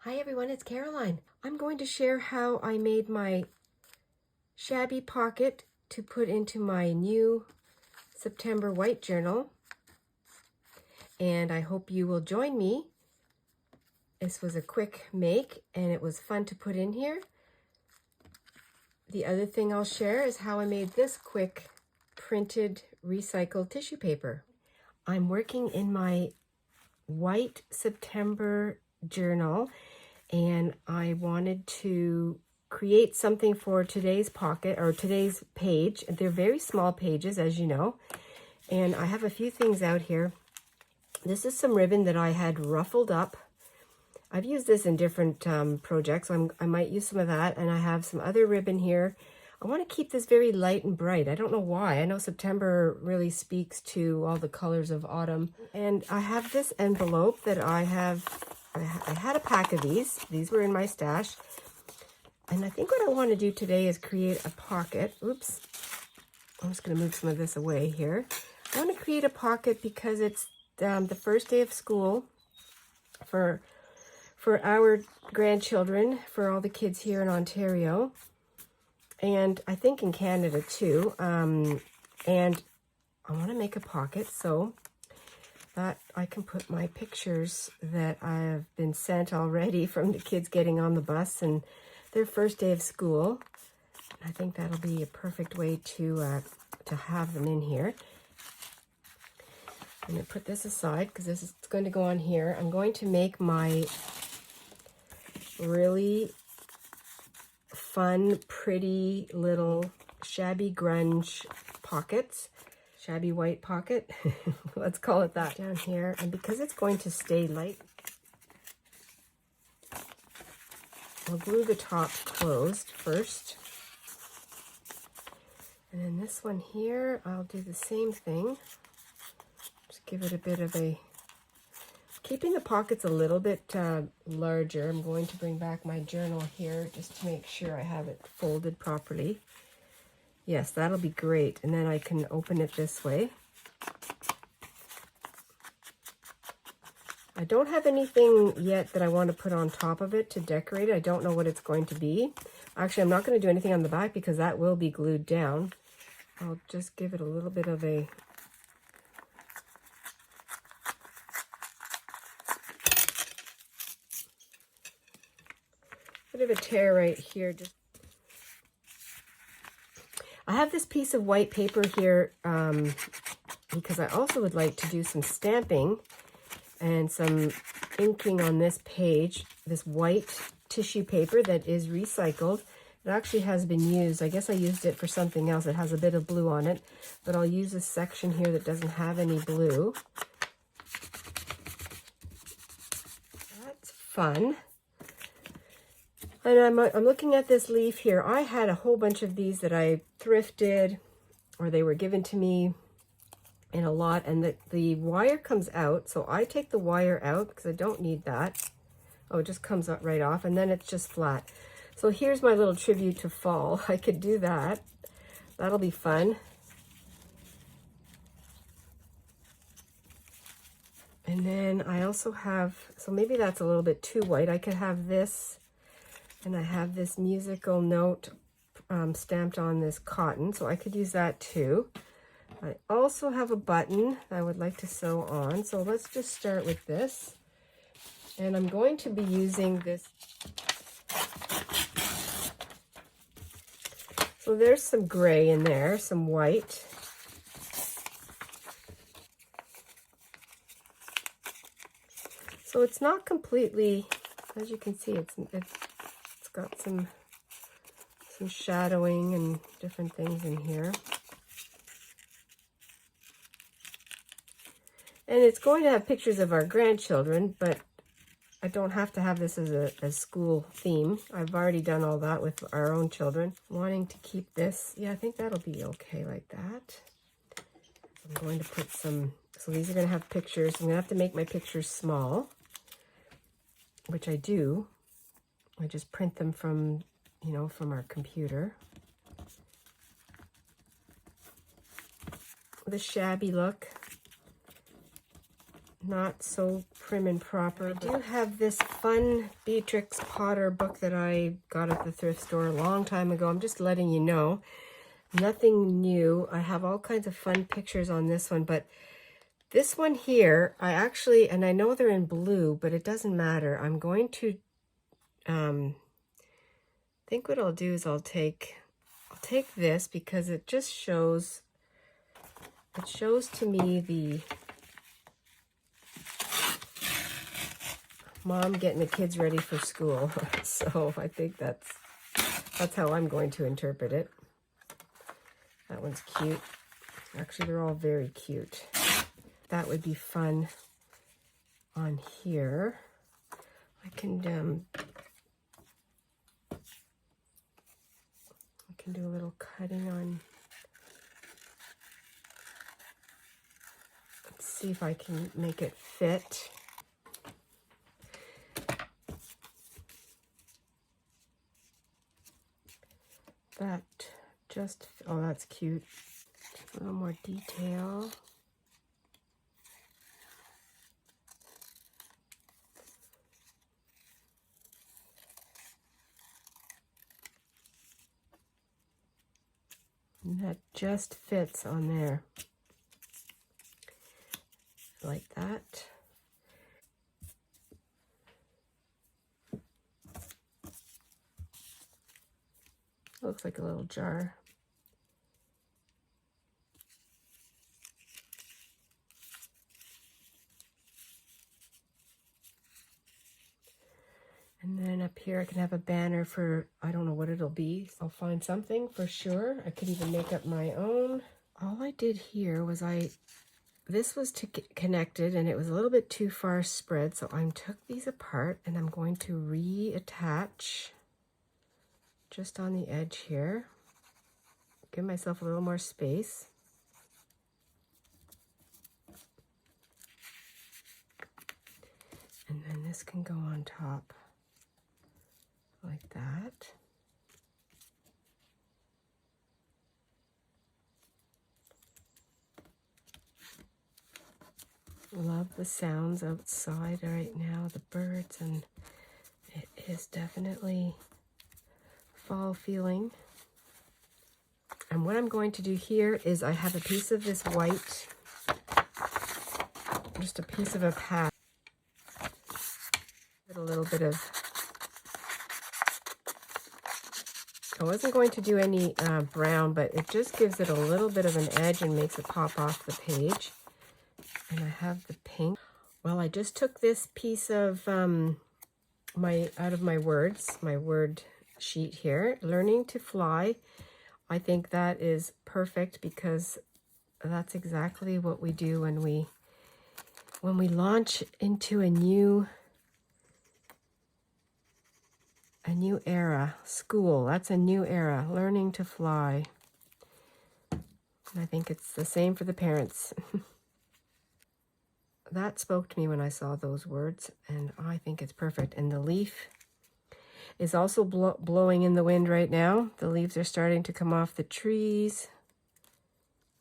Hi everyone, it's Caroline. I'm going to share how I made my shabby pocket to put into my new September white journal. And I hope you will join me. This was a quick make and it was fun to put in here. The other thing I'll share is how I made this quick printed recycled tissue paper. I'm working in my white September journal and I wanted to create something for today's pocket or today's page. They're very small pages, as you know, and I have a few things out here. This is some ribbon that I had ruffled up. I've used this in different projects. I might use some of that, and I have some other ribbon here. I want to keep this very light and bright. I don't know why. I know September really speaks to all the colors of autumn. And I have this envelope that I had a pack of these. These were in my stash. And I think what I want to do today is create a pocket. Oops. I'm just going to move some of this away here. I want to create a pocket because it's the first day of school for our grandchildren, for all the kids here in Ontario. And I think in Canada too. And I want to make a pocket so that I can put my pictures that I have been sent already from the kids getting on the bus and their first day of school. I think that'll be a perfect way to have them in here. I'm going to put this aside because this is going to go on here. I'm going to make my really fun, pretty little shabby grunge pockets. Shabby white pocket, let's call it that, down here. And because it's going to stay light, I'll glue the top closed first. And then this one here, I'll do the same thing. Just give it a bit of a, keeping the pockets a little bit larger. I'm going to bring back my journal here just to make sure I have it folded properly. Yes, that'll be great. And then I can open it this way. I don't have anything yet that I want to put on top of it to decorate it. I don't know what it's going to be. Actually, I'm not going to do anything on the back because that will be glued down. I'll just give it a little bit of a tear right here. I have this piece of white paper here because I also would like to do some stamping and some inking on this page, this white tissue paper that is recycled. It actually has been used. I guess I used it for something else. It has a bit of blue on it, but I'll use this section here that doesn't have any blue. That's fun. And I'm looking at this leaf here. I had a whole bunch of these that I thrifted or they were given to me in a lot, and the wire comes out. So I take the wire out because I don't need that. Oh, it just comes out right off and then it's just flat. So here's my little tribute to fall. I could do that. That'll be fun. And then I also have, so maybe that's a little bit too white. I could have this. And I have this musical note stamped on this cotton, so I could use that too. I also have a button I would like to sew on, so let's just start with this. And I'm going to be using this. So there's some gray in there, some white. So it's not completely, as you can see, it's got some shadowing and different things in here. And it's going to have pictures of our grandchildren, but I don't have to have this as a school theme. I've already done all that with our own children. Wanting to keep this, yeah, I think that'll be okay like that. I'm going to put some, so these are going to have pictures. I'm going to have to make my pictures small, which I do. I just print them from, you know, from our computer. The shabby look. not so prim and proper. I do have this fun Beatrix Potter book that I got at the thrift store a long time ago. I'm just letting you know. Nothing new. I have all kinds of fun pictures on this one, but this one here, I actually, and I know they're in blue, but it doesn't matter. I'm going to, I think what I'll do is I'll take this because it just shows, it shows to me the mom getting the kids ready for school. So I think that's how I'm going to interpret it. That one's cute. Actually, they're all very cute. That would be fun on here. I can do a little cutting on. Let's see if I can make it fit. That just, oh, that's cute. A little more detail. And that just fits on there. Like that. Looks like a little jar. And then up here I can have a banner for, I don't know what it'll be. I'll find something for sure. I could even make up my own. All I did here was this was connected and it was a little bit too far spread. So I took these apart and I'm going to reattach just on the edge here. Give myself a little more space. And then this can go on top. Like that. Love the sounds outside right now, the birds, and it is definitely fall feeling. And what I'm going to do here is I have a piece of this white, just a piece of a pad, with a little bit of, I wasn't going to do any brown, but it just gives it a little bit of an edge and makes it pop off the page. And I have the pink. Well, I just took this piece of out of my word sheet here, Learning to Fly. I think that is perfect because that's exactly what we do when we launch into a new era. School, that's a new era, learning to fly. And I think it's the same for the parents. That spoke to me when I saw those words, and I think it's perfect. And the leaf is also blowing in the wind right now. The leaves are starting to come off the trees.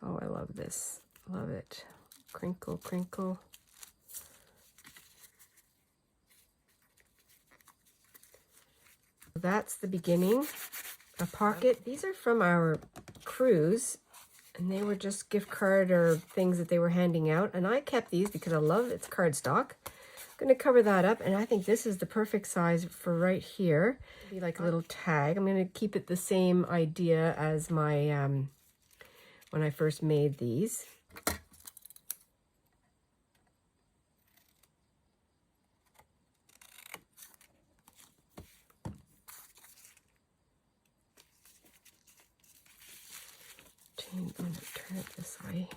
Oh, I love this. Love it. Crinkle, crinkle. That's the beginning. A pocket. These are from our cruise, and they were just gift card or things that they were handing out. And I kept these because I love its cardstock. I'm going to cover that up, and I think this is the perfect size for right here. Be like a little tag. I'm going to keep it the same idea as my when I first made these. I'm going to turn it this way.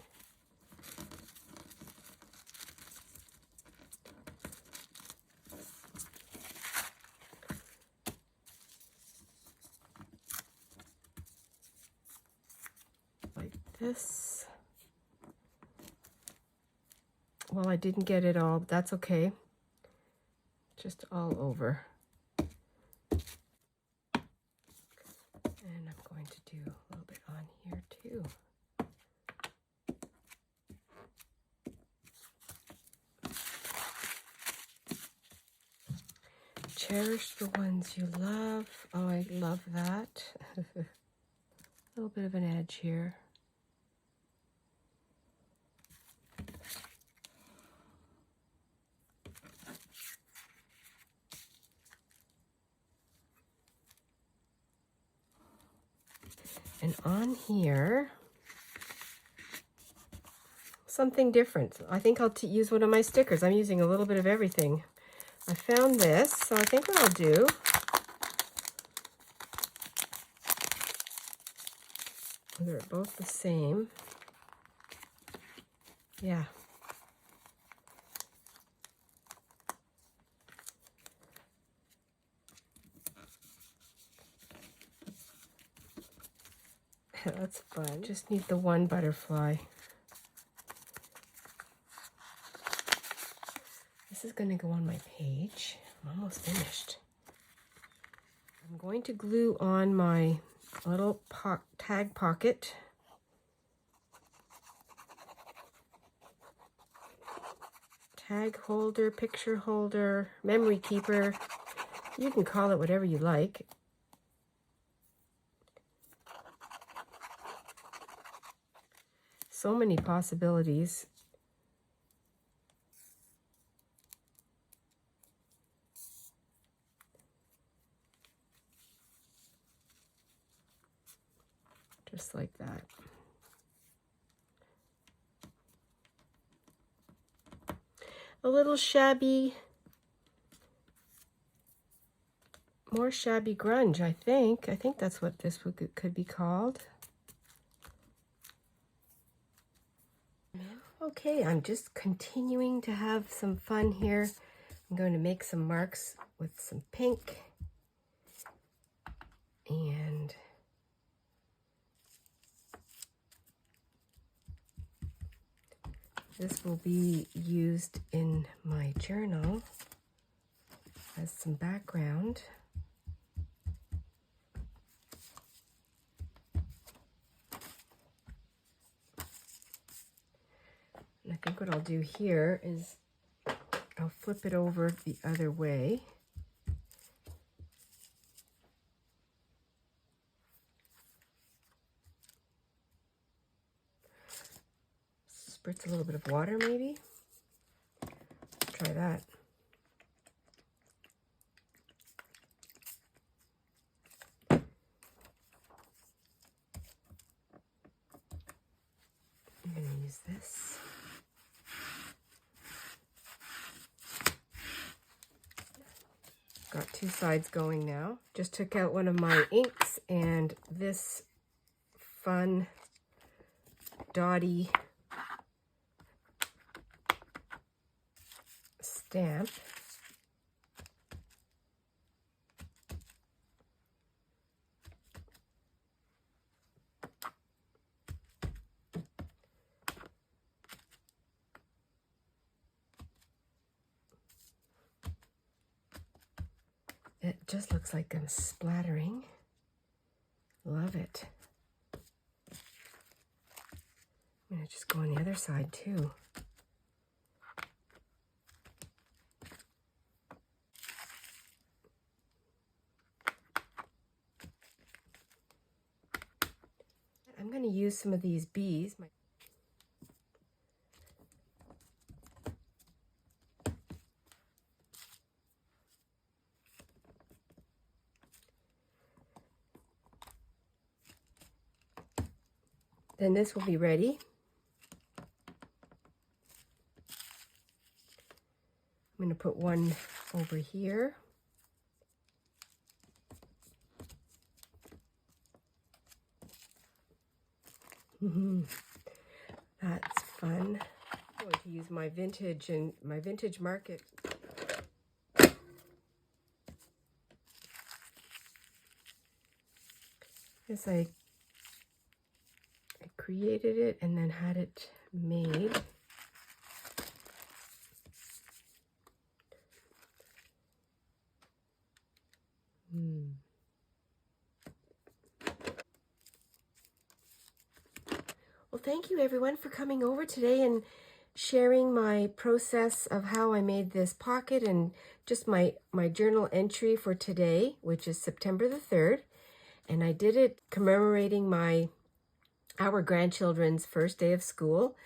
Like this. Well, I didn't get it all, but that's okay. Just all over. And I'm going to do a little bit on here too. cherish the ones you love. Oh, I love that. A little bit of an edge here. And on here, something different. I think I'll use one of my stickers. I'm using a little bit of everything. I found this, so I think what I'll do, they're both the same. Yeah. That's fun. Just need the one butterfly. This is going to go on my page. I'm almost finished. I'm going to glue on my little tag pocket. Tag holder, picture holder, memory keeper. You can call it whatever you like. So many possibilities. Just like that. A little shabby, more shabby grunge, I think. I think that's what this could be called. Okay, I'm just continuing to have some fun here. I'm going to make some marks with some pink. And this will be used in my journal as some background. And I think what I'll do here is I'll flip it over the other way. Spritz a little bit of water maybe. Try that. I'm going to use this. Got two sides going now. Just took out one of my inks and this fun dotty stamp. It just looks like I'm splattering. Love it. I'm going to just go on the other side too. I'm going to use some of these bees. Then this will be ready. I'm going to put one over here. That's fun. I'm going to use my vintage and my vintage market. Yes, I created it and then had it made. Well, thank you everyone for coming over today and sharing my process of how I made this pocket and just my journal entry for today, which is September the 3rd. And I did it commemorating our grandchildren's first day of school.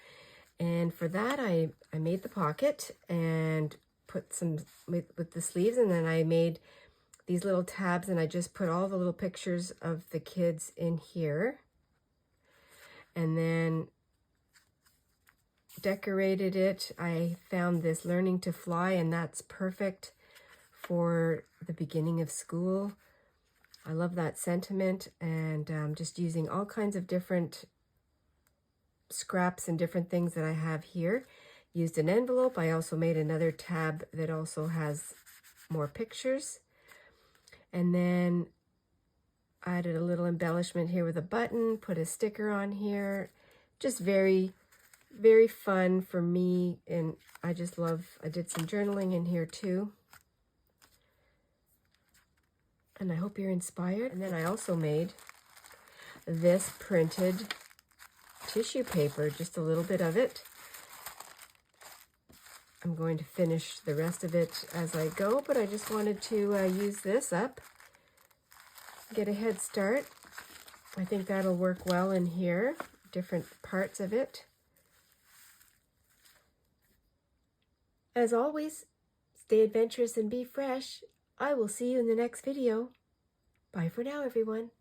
And for that, I made the pocket and put some with the sleeves, and then I made these little tabs, and I just put all the little pictures of the kids in here. And then decorated it. I found this Learning to Fly, and that's perfect for the beginning of school. I love that sentiment, and just using all kinds of different scraps and different things that I have here. Used an envelope. I also made another tab that also has more pictures. And then I added a little embellishment here with a button, put a sticker on here. Just very, very fun for me, and I just love, I did some journaling in here too. And I hope you're inspired. And then I also made this printed tissue paper, just a little bit of it. I'm going to finish the rest of it as I go, but I just wanted to use this up, get a head start. I think that'll work well in here, different parts of it. As always, stay adventurous and be fresh. I will see you in the next video. Bye for now, everyone.